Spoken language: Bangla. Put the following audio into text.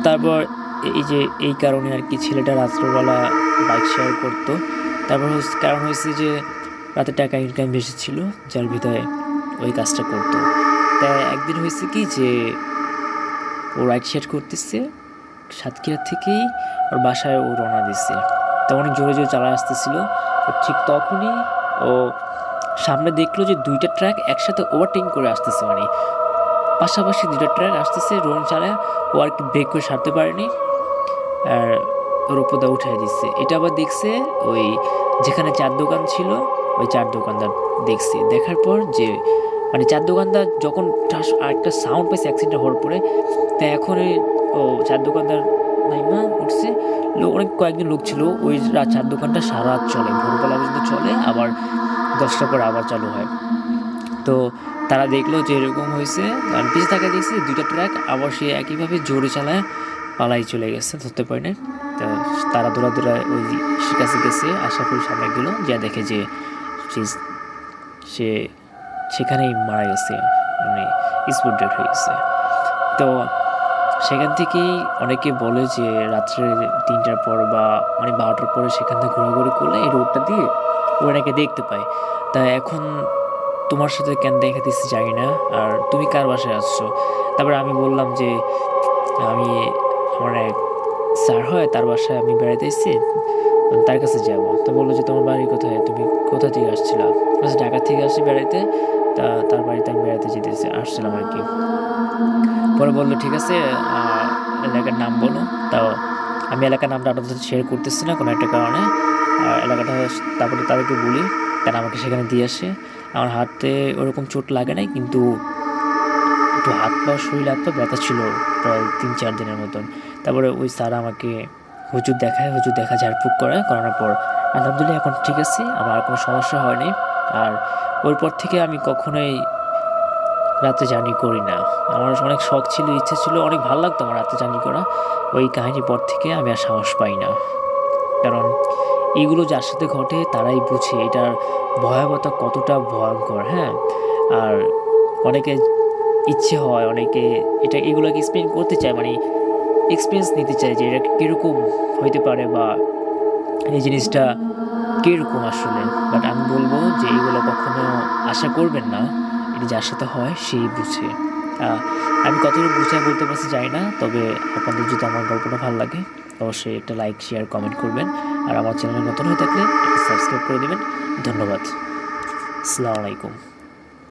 তারপর এই যে এই কারণে আর কি ছেলেটা রাত্রবেলা বাইক শেয়ার করতো। তারপর কারণ হয়েছে যে রাতে টাকা ইনকাম বেশি ছিল, যার ভিতরে ওই কাজটা করতো। তাই একদিন হয়েছে কি যে ও রাইড শেয়ার করতেছে, সাতক্ষীরা থেকেই ওর বাসায় ও রওনা দিচ্ছে। তো অনেক জোরে জোরে চালা আসতেছিল। তো ঠিক তখনই ও সামনে দেখলো যে দুইটা ট্রাক একসাথে ওভারটেকিং করে আসতেছে, মানে পাশাপাশি দুইটা ট্রাক আসতেছে। রোড চালায় ও আর কি ব্রেক করে সারতে পারেনি, আর ওর উপর দা উঠাই দিচ্ছে। এটা আবার দেখছে ওই যেখানে চার দোকান ছিল, ওই চার দোকানদার দেখছে। দেখার পর যে মানে চার দোকানদার যখন আরেকটা সাউন্ড পাইছে অ্যাক্সিডেন্ট হওয়ার পরে, তাই এখন ও চার দোকানদার নাইমা উঠছে। অনেক কয়েকজন লোক ছিল। ওই চার দোকানটা সারা রাত চলে, ভোরবেলা পর্যন্ত চলে, আবার 10টার পর আবার চালু হয়। তো তারা দেখলো যে এরকম হয়েছে, আর পিছিয়ে থাকা দেখছে দুইটা ট্রাক আবার সে একইভাবে জোরে চালায় পালাই চলে গেছে, ধরতে পারে না। তো তারা দৌড়ায় ওই কাছে গেছে, আশাফুল সামনে গেল, যা দেখে যে সে সেখানেই মারা গেছে, মানে স্পট ডেথ হয়ে গেছে। তো সেখান থেকেই অনেকে বলে যে রাত্রে 3টার পর বা মানে 12টার পরে সেখান থেকে ঘোরাঘুরি করলে এই রোডটা দিয়ে ওনাকে দেখতে পায়। তা এখন তোমার সাথে কেন দেখা দিচ্ছে জানি না, আর তুমি কার বাসায় আসছো? তারপরে আমি বললাম যে আমি আমার এক স্যার হয়, তার বাসায় আমি বেড়াতে এসেছি, তার কাছে যাব। তো বললো যে তোমার বাড়ি কোথায়, তুমি কোথা থেকে আসছিলা? ঢাকা থেকে আসছি বেড়াইতে, তা তার বাড়িতে আমি বেড়াতে আসছিলাম আর কি। পরে বললো ঠিক আছে, এলাকার নাম বলো। তাও আমি এলাকার নামটা আপনাদের সাথে শেয়ার করতেছি না কোনো একটা কারণে। আর এলাকাটা তারপরে তাদেরকে বলি, তারা আমাকে সেখানে দিয়ে আসে। আমার হাতে ওরকম চোট লাগে নাই, কিন্তু একটু হাত পা শরীর হাত পা ব্যথা ছিল প্রায় 3-4 দিনের মতন। তারপরে ওই স্যার আমাকে হুজুর দেখা ঝাড়ফুঁক করানোর পর আলহামদুলিল্লাহ এখন ঠিক আছে, আমার আর কোনো সমস্যা হয়নি। আর ওর পর থেকে আমি কখনোই রাতে জার্নি করি না। আমার অনেক শখ ছিল, ইচ্ছে ছিল, অনেক ভালো লাগতো আমার রাতে জার্নি করা। ওই কাহিনীর পর থেকে আমি আর সাহস পাই না, কারণ এইগুলো যার সাথে ঘটে তারাই বুঝে এটার ভয়াবহতা কতটা ভয়ঙ্কর। হ্যাঁ, আর অনেকে ইচ্ছে হয়, অনেকে এগুলোকে এক্সপ্লেন করতে চায়, মানে এক্সপিরিয়েন্স নিতে চায় যে এটা কীরকম হইতে পারে বা এই জিনিসটা কীরকম আসলে। বাট আমি বলবো যে এগুলো কখনো আশা করবেন না, এটা যার সাথে হয় সেই বুঝে। আমি কতটুকু গুছিয়ে বলতে পারছি জানি না, তবে আপনাদের যদি আমার গল্পটা ভালো লাগে অবশ্যই একটা লাইক শেয়ার কমেন্ট করবেন, আর আমার চ্যানেলে নতুন হয়ে থাকলে একটা সাবস্ক্রাইব করে দেবেন। ধন্যবাদ। আসসালামু আলাইকুম।